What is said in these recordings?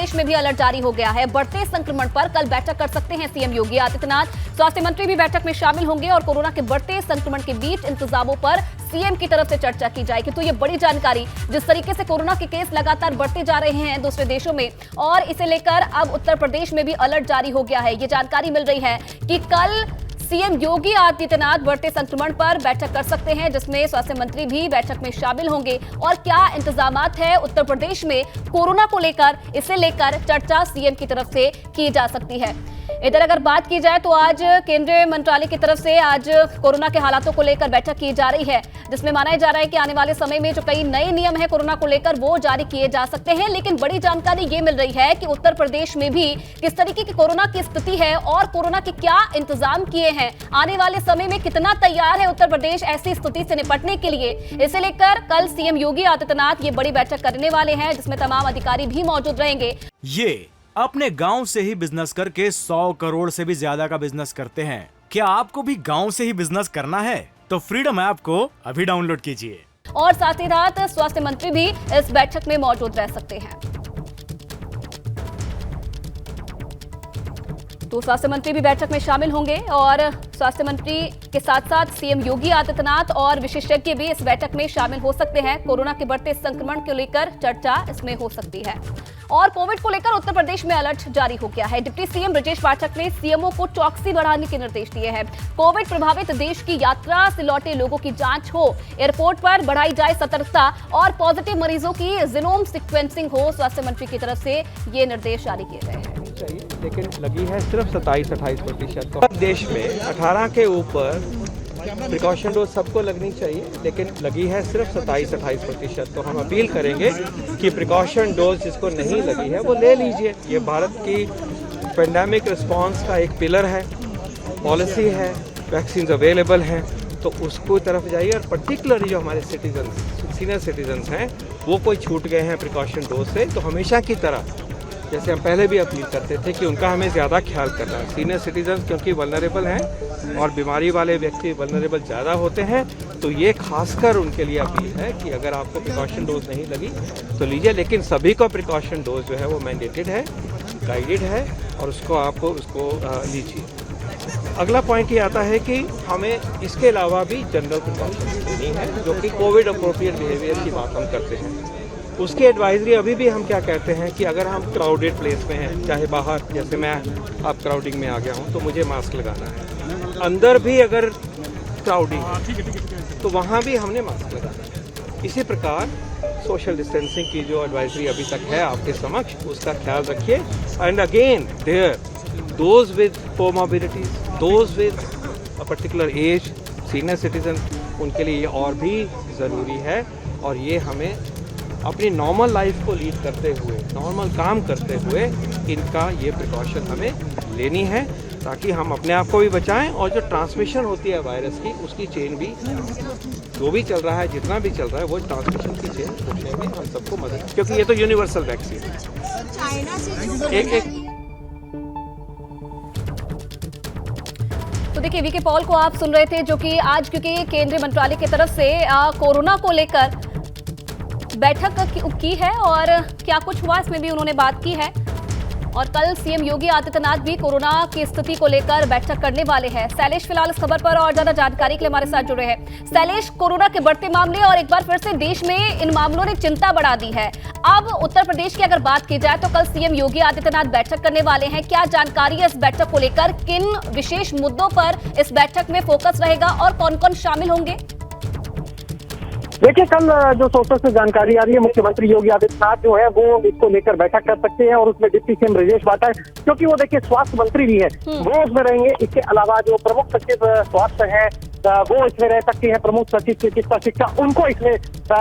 प्रदेश में भी अलर्ट जारी हो गया है। बढ़ते संक्रमण पर कल बैठक कर सकते हैं सीएम योगी आदित्यनाथ। स्वास्थ्य मंत्री भी बैठक में शामिल होंगे और कोरोना के बढ़ते संक्रमण के बीच इंतजामों पर सीएम की तरफ से चर्चा की जाएगी। तो ये बड़ी जानकारी, जिस तरीके से कोरोना के केस लगातार बढ़ते जा रहे हैं दूसरे देशों में, और इसे लेकर अब उत्तर प्रदेश में भी अलर्ट जारी हो गया है। ये जानकारी मिल रही है कि कल सीएम योगी आदित्यनाथ बढ़ते संक्रमण पर बैठक कर सकते हैं, जिसमें स्वास्थ्य मंत्री भी बैठक में शामिल होंगे। और क्या इंतजामात है उत्तर प्रदेश में कोरोना को लेकर, इसे लेकर चर्चा सीएम की तरफ से की जा सकती है। इधर अगर बात की जाए तो आज केंद्रीय मंत्रालय की तरफ से आज कोरोना के हालातों को लेकर बैठक की जा रही है, जिसमें माना जा रहा है कि आने वाले समय में जो कई नए नियम है कोरोना को लेकर वो जारी किए जा सकते हैं। लेकिन बड़ी जानकारी ये मिल रही है कि उत्तर प्रदेश में भी किस तरीके की कोरोना की स्थिति है और कोरोना के क्या इंतजाम किए हैं, आने वाले समय में कितना तैयार है उत्तर प्रदेश ऐसी स्थिति से निपटने के लिए। इसे लेकर कल सीएम योगी आदित्यनाथ ये बड़ी बैठक करने वाले हैं, जिसमें तमाम अधिकारी भी मौजूद रहेंगे। ये अपने गांव से ही बिजनेस करके 100 करोड़ से भी ज्यादा का बिजनेस करते हैं। क्या आपको भी गांव से ही बिजनेस करना है? तो फ्रीडम ऐप को अभी डाउनलोड कीजिए। और साथ ही साथ स्वास्थ्य मंत्री भी इस बैठक में मौजूद रह सकते हैं। तो स्वास्थ्य मंत्री भी बैठक में शामिल होंगे और स्वास्थ्य मंत्री के साथ साथ सीएम योगी आदित्यनाथ और विशेषज्ञ भी इस बैठक में शामिल हो सकते हैं। कोरोना के बढ़ते संक्रमण को लेकर चर्चा इसमें हो सकती है। और कोविड को लेकर उत्तर प्रदेश में अलर्ट जारी हो गया है। डिप्टी सीएम ब्रजेश पाठक ने सीएमओ को चौकसी बढ़ाने के निर्देश दिए हैं। कोविड प्रभावित देश की यात्रा से लौटे लोगों की जांच हो, एयरपोर्ट पर बढ़ाई जाए सतर्कता और पॉजिटिव मरीजों की जीनोम सीक्वेंसिंग हो। स्वास्थ्य मंत्री की तरफ से ये निर्देश जारी किए गए हैं। लेकिन लगी है सिर्फ 27-28%। तो देश में 18 के ऊपर प्रिकॉशन डोज सबको लगनी चाहिए, लेकिन लगी है सिर्फ 27-28%। तो हम अपील करेंगे कि प्रिकॉशन डोज जिसको नहीं लगी है वो ले लीजिए। ये भारत की पेंडेमिक रिस्पांस का एक पिलर है, पॉलिसी है, वैक्सीन अवेलेबल हैं, तो उसको तरफ जाइए। और पर्टिकुलरली जो हमारे सीनियर सिटीजन्स हैं वो कोई छूट गए हैं प्रिकॉशन डोज से, तो हमेशा की तरह जैसे हम पहले भी अपील करते थे कि उनका हमें ज़्यादा ख्याल करना है। सीनियर सिटीजन्स क्योंकि वल्नरेबल हैं और बीमारी वाले व्यक्ति वल्नरेबल ज़्यादा होते हैं, तो ये खासकर उनके लिए अपील है कि अगर आपको प्रिकॉशन डोज नहीं लगी तो लीजिए। लेकिन सभी को प्रिकॉशन डोज जो है वो मैंडेटेड है, गाइडेड है, और उसको लीजिए। अगला पॉइंट ये आता है कि हमें इसके अलावा भी जनरल प्रिकॉशन लेनी है, जो कि कोविड अप्रोप्रिएट बिहेवियर की बात हम करते हैं। उसकी एडवाइजरी अभी भी हम क्या कहते हैं कि अगर हम क्राउडेड प्लेस में हैं, चाहे बाहर, जैसे मैं आप क्राउडिंग में आ गया हूं, तो मुझे मास्क लगाना है। अंदर भी अगर क्राउडिंग है तो वहां भी हमने मास्क लगाना है। इसी प्रकार सोशल डिस्टेंसिंग की जो एडवाइजरी अभी तक है आपके समक्ष, उसका ख्याल रखिए। And again there those with comorbidities, those with a particular age, senior citizen, उनके लिए ये और भी ज़रूरी है। और ये हमें अपनी नॉर्मल लाइफ को लीड करते हुए, नॉर्मल काम करते हुए इनका ये प्रिकॉशन हमें लेनी है, ताकि हम अपने आप को भी बचाएं और जो ट्रांसमिशन होती है वायरस की, उसकी चेन भी, जो भी चल रहा है, जितना भी चल रहा है, वो ट्रांसमिशन की चेन रोकने में हम सबको मदद, क्योंकि ये तो यूनिवर्सल वैक्सीन है। तो देखिए, वीके पॉल को आप सुन रहे थे, जो कि आज क्योंकि केंद्रीय मंत्रालय की तरफ से कोरोना को लेकर बैठक की है और क्या कुछ हुआ इसमें भी उन्होंने बात की है। और कल सीएम योगी आदित्यनाथ भी कोरोना की स्थिति को लेकर बैठक करने वाले हैं। शैलेश फिलहाल इस खबर पर और ज्यादा जानकारी के लिए हमारे साथ जुड़े हैं। शैलेश, कोरोना के बढ़ते मामले और एक बार फिर से देश में इन मामलों ने चिंता बढ़ा दी है। अब उत्तर प्रदेश की अगर बात की जाए तो कल सीएम योगी आदित्यनाथ बैठक करने वाले हैं। क्या जानकारी है इस बैठक को लेकर? किन विशेष मुद्दों पर इस बैठक में फोकस रहेगा और कौन कौन शामिल होंगे? देखिए, कल जो सोर्सेस से जानकारी आ रही है, मुख्यमंत्री योगी आदित्यनाथ जो है वो इसको लेकर बैठक कर सकते हैं और उसमें डिप्टी सीएम ब्रजेश पाठक, क्योंकि वो देखिए स्वास्थ्य मंत्री भी है, वो उसमें रहेंगे। इसके अलावा जो प्रमुख सचिव स्वास्थ्य है वो इसमें रह सकती है, प्रमुख सचिव चिकित्सा शिक्षा, उनको इसमें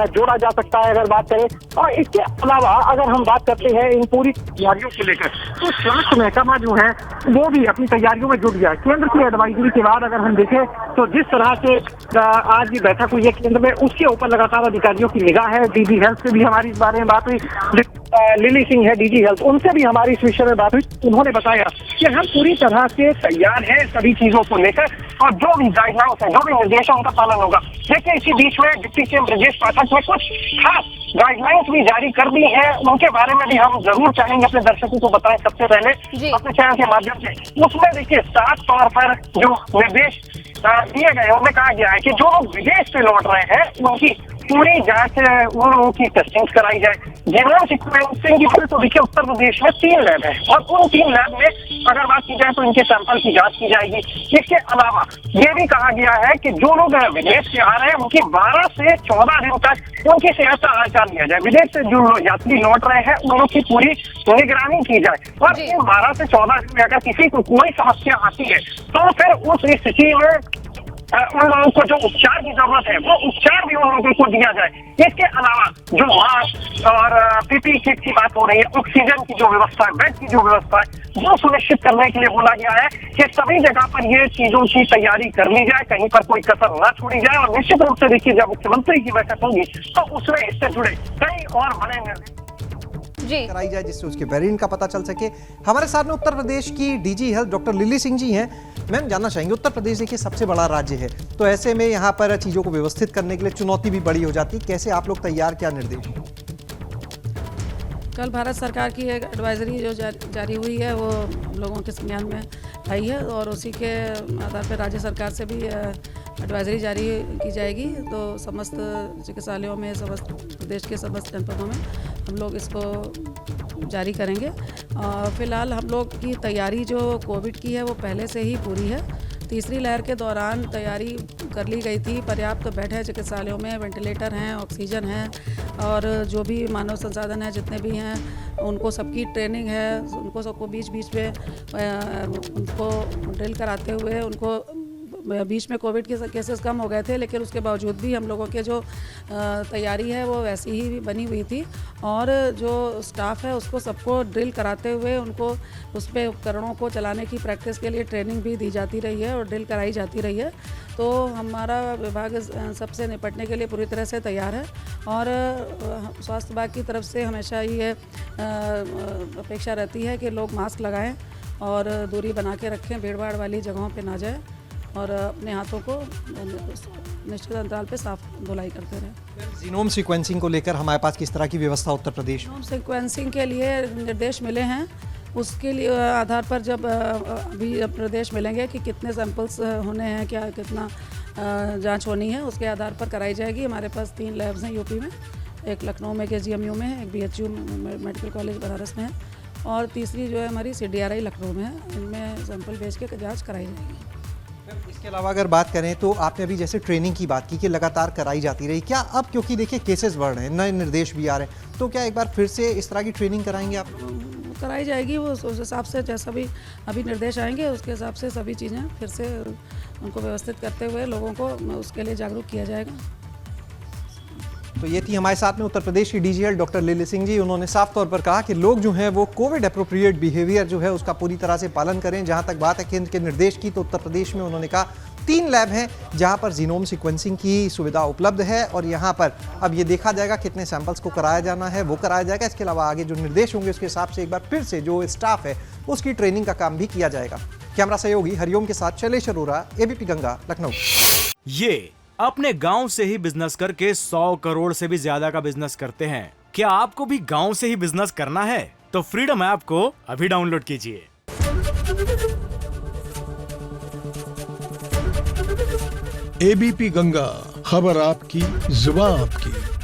जोड़ा जा सकता है अगर बात करें। और इसके अलावा अगर हम बात करते हैं इन पूरी तैयारियों को लेकर, तो स्वास्थ्य महकमा जो है वो भी अपनी तैयारियों में जुट गया है। केंद्र की एडवाइजरी के बाद अगर हम देखें तो जिस तरह से आज भी बैठक हुई है केंद्र में, उसके ऊपर लगातार अधिकारियों की निगाह है। डीजी हेल्थ से भी हमारी इस बारे में बात हुई, लिली सिंह है डीजी हेल्थ, उनसे भी हमारी इस विषय में बात हुई। उन्होंने बताया कि हम पूरी तरह से तैयार हैं सभी चीजों को लेकर और जो भी गाइडलाइंस है, जो भी निर्देश है, उनका पालन होगा। देखिए, इसी बीच में डिप्टी सीएम ब्रजेश पाठक ने कुछ खास गाइडलाइंस भी जारी कर दी है, उनके बारे में भी हम जरूर चाहेंगे अपने दर्शकों को बताएं सबसे पहले जी। अपने चैनल के माध्यम से। उसमें देखिए साफ तौर पर जो निर्देश दिए गए उनमें कहा गया है कि जो लोग विदेश से लौट रहे हैं उनकी पूरी जांच, उन लोगों की टेस्टिंग कराई जाए। जीनोम सीक्वेंसिंग की बात तो देखिए उत्तर प्रदेश में 3 लैब है और उन 3 लैब में अगर बात की जाए तो इनके सैंपल की जांच की जाएगी। इसके अलावा ये भी कहा गया है कि जो लोग विदेश से आ रहे हैं उनकी 12 से 14 दिन तक उनकी सेहत का हालचाल लिया जाए। विदेश से जो यात्री लौट रहे हैं उन लोग की पूरी निगरानी की जाए और इन 12 से 14 दिन में अगर किसी को कोई समस्या आती है तो फिर उस स्थिति में उन लोगों को जो उपचार की जरूरत है वो उपचार भी उन लोगों को दिया जाए। इसके अलावा जो मास्क और पीपीई किट की बात हो रही है, ऑक्सीजन की जो व्यवस्था है, बेड की जो व्यवस्था है, वो सुनिश्चित करने के लिए बोला गया है कि सभी जगह पर ये चीजों की तैयारी कर ली जाए, कहीं पर कोई कसर न छोड़ी जाए। और निश्चित रूप से देखिए जब मुख्यमंत्री की बैठक होगी तो उसमें इससे जुड़े कई और बड़े निर्णय जी कराई जाए जिससे उसके वेरिएंट का पता चल सके। हमारे साथ में उत्तर प्रदेश की DG health doctor Lily Singh ji हैं। मैम, जानना चाहेंगे, उत्तर प्रदेश देखिए सबसे बड़ा राज्य है, तो ऐसे में यहाँ पर चीज़ों को व्यवस्थित करने के लिए चुनौती भी बड़ी हो जाती, कैसे आप लोग तैयार, क्या निर्देश? कल भारत सरकार की एक एडवाइजरी जो जारी हुई है वो लोगों के संज्ञान में आई है और उसी के आधार पर राज्य सरकार से भी एडवाइजरी जारी की जाएगी। तो समस्त चिकित्सालयों में, समस्त प्रदेश के समस्त जनपदों में हम लोग इसको जारी करेंगे। फ़िलहाल हम लोग की तैयारी जो कोविड की है वो पहले से ही पूरी है। तीसरी लहर के दौरान तैयारी कर ली गई थी, पर्याप्त बेड है चिकित्सालयों में, वेंटिलेटर हैं, ऑक्सीजन है और जो भी मानव संसाधन है जितने भी हैं उनको सबकी ट्रेनिंग है। उनको सबको बीच बीच में उनको ड्रिल कराते हुए, उनको बीच में कोविड के केसेस कम हो गए थे लेकिन उसके बावजूद भी हम लोगों के जो तैयारी है वो वैसी ही बनी हुई थी और जो स्टाफ है उसको सबको ड्रिल कराते हुए उनको उस पे उपकरणों को चलाने की प्रैक्टिस के लिए ट्रेनिंग भी दी जाती रही है और ड्रिल कराई जाती रही है। तो हमारा विभाग सबसे निपटने के लिए पूरी तरह से तैयार है और स्वास्थ्य विभाग की तरफ से हमेशा ये अपेक्षा रहती है कि लोग मास्क लगाएं और दूरी बना के रखें, भीड़ भाड़ वाली जगहों पे ना जाएं और अपने हाथों को निश्चित अंतराल पे साफ धुलाई करते रहें। जीनोम सीक्वेंसिंग को लेकर हमारे पास किस तरह की व्यवस्था उत्तर प्रदेश में? जीनोम सीक्वेंसिंग के लिए निर्देश मिले हैं, उसके लिए आधार पर जब अभी प्रदेश मिलेंगे कि कितने सैंपल्स होने हैं, क्या कितना जांच होनी है, उसके आधार पर कराई जाएगी। हमारे पास 3 लैब्स हैं यूपी में, एक लखनऊ में KGMU में है, एक BHU मेडिकल कॉलेज बनारस में है और तीसरी जो है हमारी CDRI लखनऊ में है। इनमें सैंपल भेज के जाँच कराई जाएगी। इसके अलावा अगर बात करें तो आपने अभी जैसे ट्रेनिंग की बात की कि लगातार कराई जाती रही, क्या अब क्योंकि देखिए केसेस बढ़ रहे हैं, नए निर्देश भी आ रहे हैं, तो क्या एक बार फिर से इस तरह की ट्रेनिंग कराएंगे आप? कराई जाएगी, वो उस हिसाब से जैसा भी अभी निर्देश आएंगे उसके हिसाब से सभी चीज़ें फिर से उनको व्यवस्थित करते हुए लोगों को उसके लिए जागरूक किया जाएगा। तो ये थी हमारे साथ में उत्तर प्रदेश की DG health doctor Lily Singh ji. उन्होंने साफ तौर पर कहा कि लोग जो हैं वो कोविड अप्रोप्रिएट बिहेवियर जो है उसका पूरी तरह से पालन करें। जहां तक बात है केंद्र के निर्देश की, तो उत्तर प्रदेश में उन्होंने कहा 3 लैब हैं जहां पर जीनोम सीक्वेंसिंग की सुविधा उपलब्ध है और यहां पर अब ये देखा जाएगा कितने सैंपल्स को कराया जाना है, वो कराया जाएगा। इसके अलावा आगे जो निर्देश होंगे उसके हिसाब से एक बार फिर से जो स्टाफ है उसकी ट्रेनिंग का काम भी किया जाएगा। कैमरा सहयोगी हरिओम के साथ शैलेश अरोरा, ABP गंगा, लखनऊ। ये अपने गांव से ही बिजनेस करके 100 करोड़ से भी ज्यादा का बिजनेस करते हैं। क्या आपको भी गांव से ही बिजनेस करना है? तो फ्रीडम ऐप को अभी डाउनलोड कीजिए। ABP गंगा, खबर आपकी, जुबान आपकी।